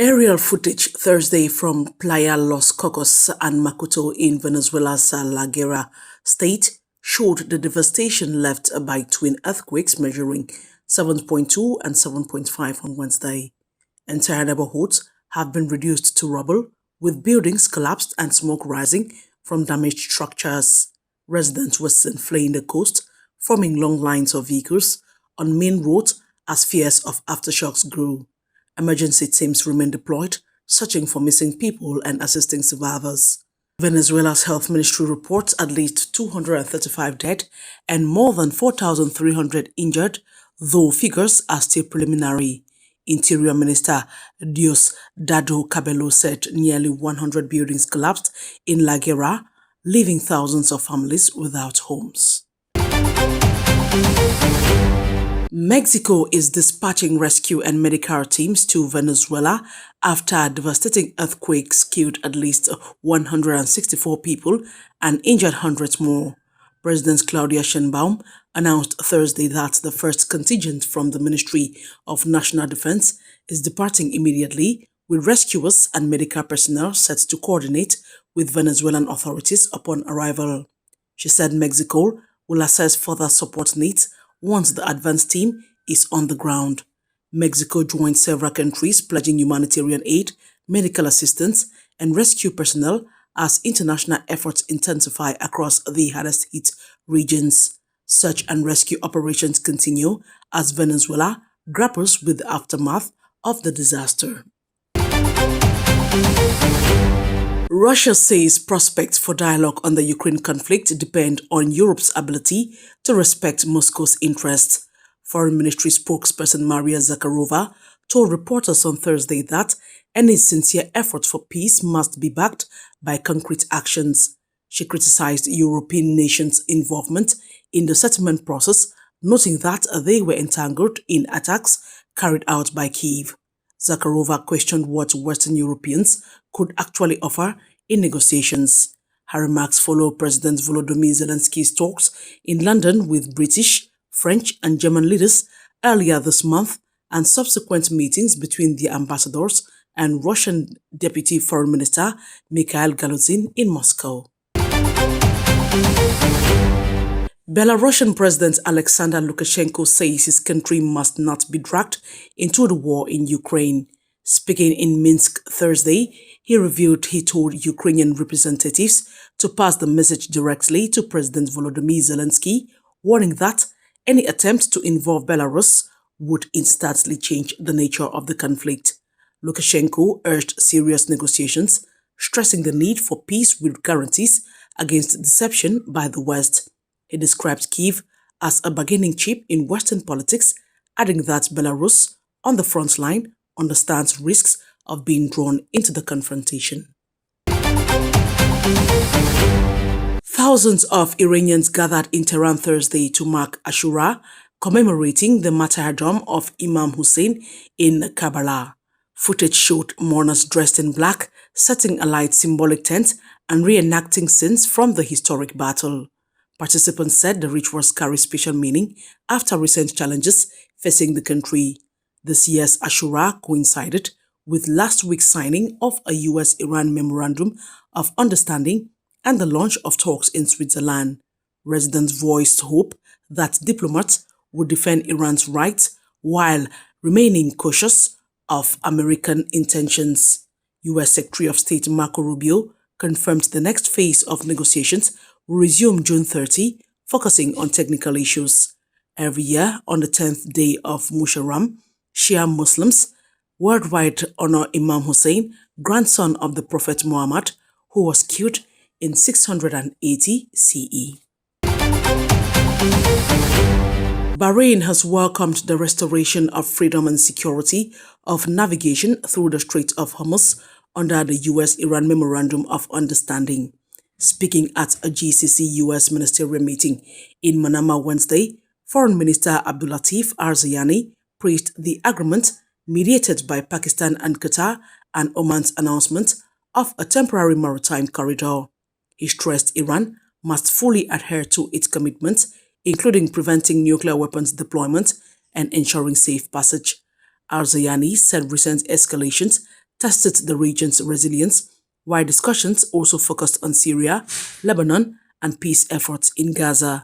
Aerial footage Thursday from Playa Los Cocos and Macuto in Venezuela's La Guera state showed the devastation left by twin earthquakes measuring 7.2 and 7.5 on Wednesday. Entire neighborhoods have been reduced to rubble, with buildings collapsed and smoke rising from damaged structures. Residents were seen fleeing the coast, forming long lines of vehicles on main roads as fears of aftershocks grew. Emergency teams remain deployed, searching for missing people and assisting survivors. Venezuela's health ministry reports at least 235 dead and more than 4,300 injured, though figures are still preliminary. Interior Minister Diosdado Cabello said nearly 100 buildings collapsed in La Guera, leaving thousands of families without homes. Mexico is dispatching rescue and medical teams to Venezuela after devastating earthquakes killed at least 164 people and injured hundreds more. President Claudia Sheinbaum announced Thursday that the first contingent from the Ministry of National Defense is departing immediately, with rescuers and medical personnel set to coordinate with Venezuelan authorities upon arrival. She said Mexico will assess further support needs once the advance team is on the ground. Mexico joined several countries pledging humanitarian aid, medical assistance, and rescue personnel as international efforts intensify across the hardest-hit regions. Search and rescue operations continue as Venezuela grapples with the aftermath of the disaster. Russia says prospects for dialogue on the Ukraine conflict depend on Europe's ability to respect Moscow's interests. Foreign Ministry spokesperson Maria Zakharova told reporters on Thursday that any sincere effort for peace must be backed by concrete actions. She criticized European nations' involvement in the settlement process, noting that they were entangled in attacks carried out by Kyiv. Zakharova questioned what Western Europeans could actually offer in negotiations. Her remarks follow President Volodymyr Zelensky's talks in London with British, French and German leaders earlier this month and subsequent meetings between the ambassadors and Russian Deputy Foreign Minister Mikhail Galuzin in Moscow. Belarusian President Alexander Lukashenko says his country must not be dragged into the war in Ukraine. Speaking in Minsk Thursday, he revealed he told Ukrainian representatives to pass the message directly to President Volodymyr Zelensky, warning that any attempt to involve Belarus would instantly change the nature of the conflict. Lukashenko urged serious negotiations, stressing the need for peace with guarantees against deception by the West. He described Kyiv as a bargaining chip in Western politics, adding that Belarus, on the front line, understands risks of being drawn into the confrontation. Thousands of Iranians gathered in Tehran Thursday to mark Ashura, commemorating the martyrdom of Imam Hussein in Karbala. Footage showed mourners dressed in black, setting alight symbolic tents and reenacting scenes from the historic battle. Participants said the rituals carry special meaning after recent challenges facing the country. This year's Ashura coincided with last week's signing of a US-Iran Memorandum of Understanding and the launch of talks in Switzerland. Residents voiced hope that diplomats would defend Iran's rights while remaining cautious of American intentions. US Secretary of State Marco Rubio confirmed the next phase of negotiations will resume June 30, focusing on technical issues. Every year, on the 10th day of Muharram, Shia Muslims worldwide honor Imam Hussein, grandson of the Prophet Muhammad, who was killed in 680 CE. Bahrain has welcomed the restoration of freedom and security of navigation through the Strait of Hormuz under the US-Iran Memorandum of Understanding. Speaking at a GCC-US ministerial meeting in Manama Wednesday, Foreign Minister Abdulatif Arzayani praised the agreement mediated by Pakistan and Qatar and Oman's announcement of a temporary maritime corridor. He stressed Iran must fully adhere to its commitments, including preventing nuclear weapons deployment and ensuring safe passage. Arzayani said recent escalations tested the region's resilience, while discussions also focused on Syria, Lebanon, and peace efforts in Gaza.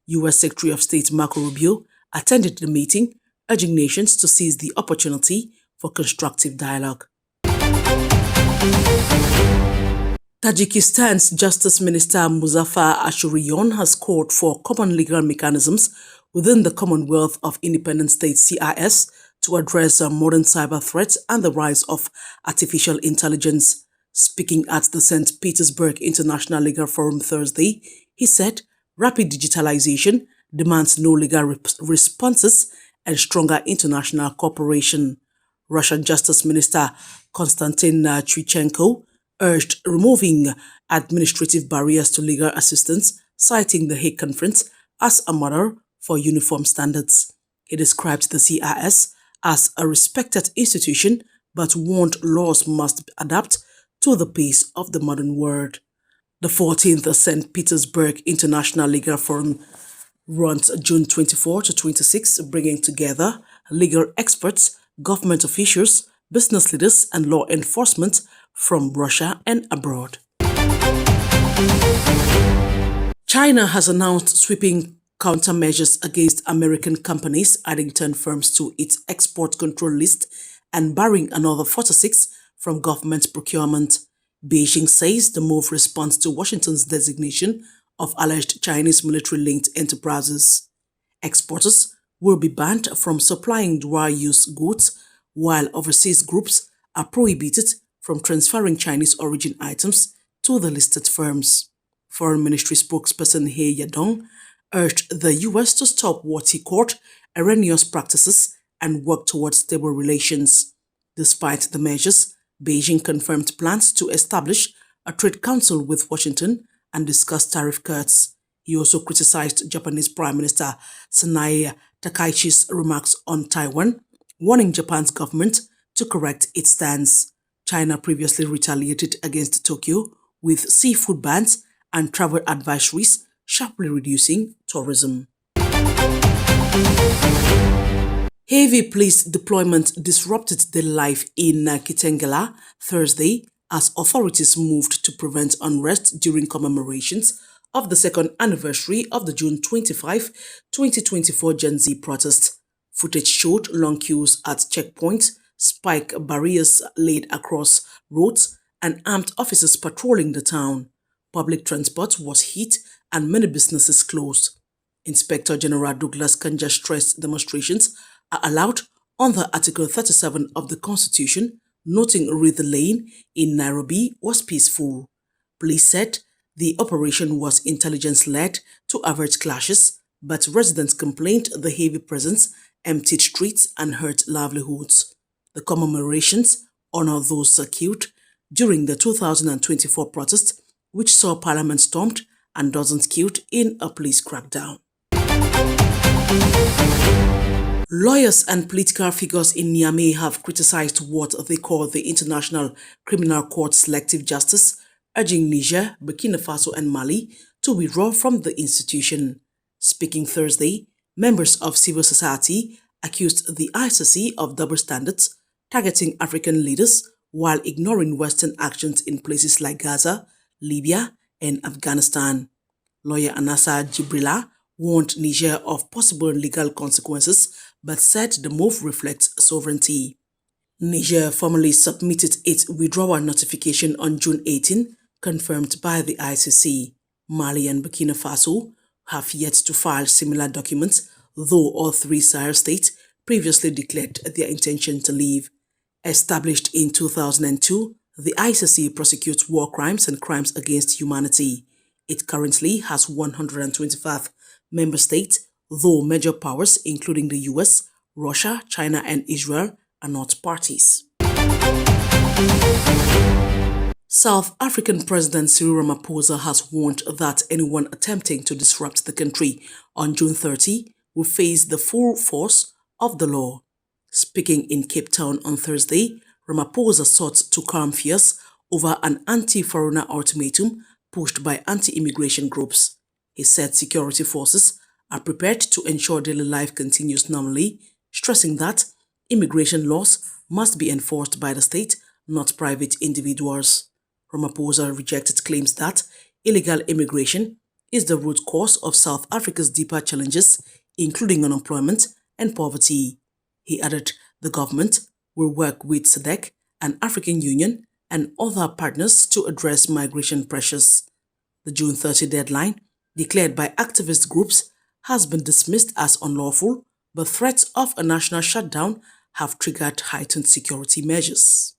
U.S. Secretary of State Marco Rubio attended the meeting, urging nations to seize the opportunity for constructive dialogue. Tajikistan's Justice Minister Muzaffar Ashurian has called for common legal mechanisms within the Commonwealth of Independent States (CIS) to address modern cyber threats and the rise of artificial intelligence. Speaking at the St. Petersburg International Legal Forum Thursday, he said rapid digitalization demands no legal responses and stronger international cooperation. Russian Justice Minister Konstantin Chrychenko urged removing administrative barriers to legal assistance, citing the Hague Conference as a model for uniform standards. He described the CIS as a respected institution, but warned laws must adapt to the pace of the modern world. The 14th St. Petersburg International Legal Forum runs June 24 to 26, bringing together legal experts, government officials, business leaders, and law enforcement from Russia and abroad. China has announced sweeping countermeasures against American companies, adding 10 firms to its export control list and barring another 46 from government procurement. Beijing says the move responds to Washington's designation of alleged Chinese military-linked enterprises. Exporters will be banned from supplying dual-use goods, while overseas groups are prohibited from transferring Chinese-origin items to the listed firms. Foreign Ministry spokesperson He Yadong urged the U.S. to stop what he called erroneous practices and work towards stable relations. Despite the measures, Beijing confirmed plans to establish a trade council with Washington and discuss tariff cuts. He also criticized Japanese Prime Minister Sanae Takaichi's remarks on Taiwan, warning Japan's government to correct its stance. China previously retaliated against Tokyo with seafood bans and travel advisories, sharply reducing tourism. Heavy police deployment disrupted daily life in Kitengela Thursday as authorities moved to prevent unrest during commemorations of the second anniversary of the June 25, 2024 Gen Z protest. Footage showed long queues at checkpoints, spike barriers laid across roads, and armed officers patrolling the town. Public transport was hit and many businesses closed. Inspector General Douglas Kanja stressed demonstrations are allowed under Article 37 of the Constitution, noting Reed Lane in Nairobi was peaceful. Police said the operation was intelligence-led to avert clashes, but residents complained the heavy presence emptied streets and hurt livelihoods. The commemorations honor those killed during the 2024 protest, which saw Parliament stormed and dozens killed in a police crackdown. Lawyers and political figures in Niamey have criticized what they call the International Criminal Court selective justice, urging Niger, Burkina Faso and Mali to withdraw from the institution. Speaking Thursday, members of civil society accused the ICC of double standards, targeting African leaders while ignoring Western actions in places like Gaza, Libya, and Afghanistan. Lawyer Anassa Jibrila warned Niger of possible legal consequences, but said the move reflects sovereignty. Niger formally submitted its withdrawal notification on June 18, confirmed by the ICC. Mali and Burkina Faso have yet to file similar documents, though all three Sahel states previously declared their intention to leave. Established in 2002, the ICC prosecutes war crimes and crimes against humanity. It currently has 125 member states, though major powers including the US, Russia, China and Israel are not parties. South African President Cyril Ramaphosa has warned that anyone attempting to disrupt the country on June 30 will face the full force of the law. Speaking in Cape Town on Thursday, Ramaphosa sought to calm fears over an anti-foreigner ultimatum pushed by anti-immigration groups. He said security forces are prepared to ensure daily life continues normally, stressing that immigration laws must be enforced by the state not private individuals. Ramaphosa rejected claims that illegal immigration is the root cause of South Africa's deeper challenges, including unemployment and poverty. He added the government will work with SADC and African Union and other partners to address migration pressures. The June 30 deadline, declared by activist groups, has been dismissed as unlawful, but threats of a national shutdown have triggered heightened security measures.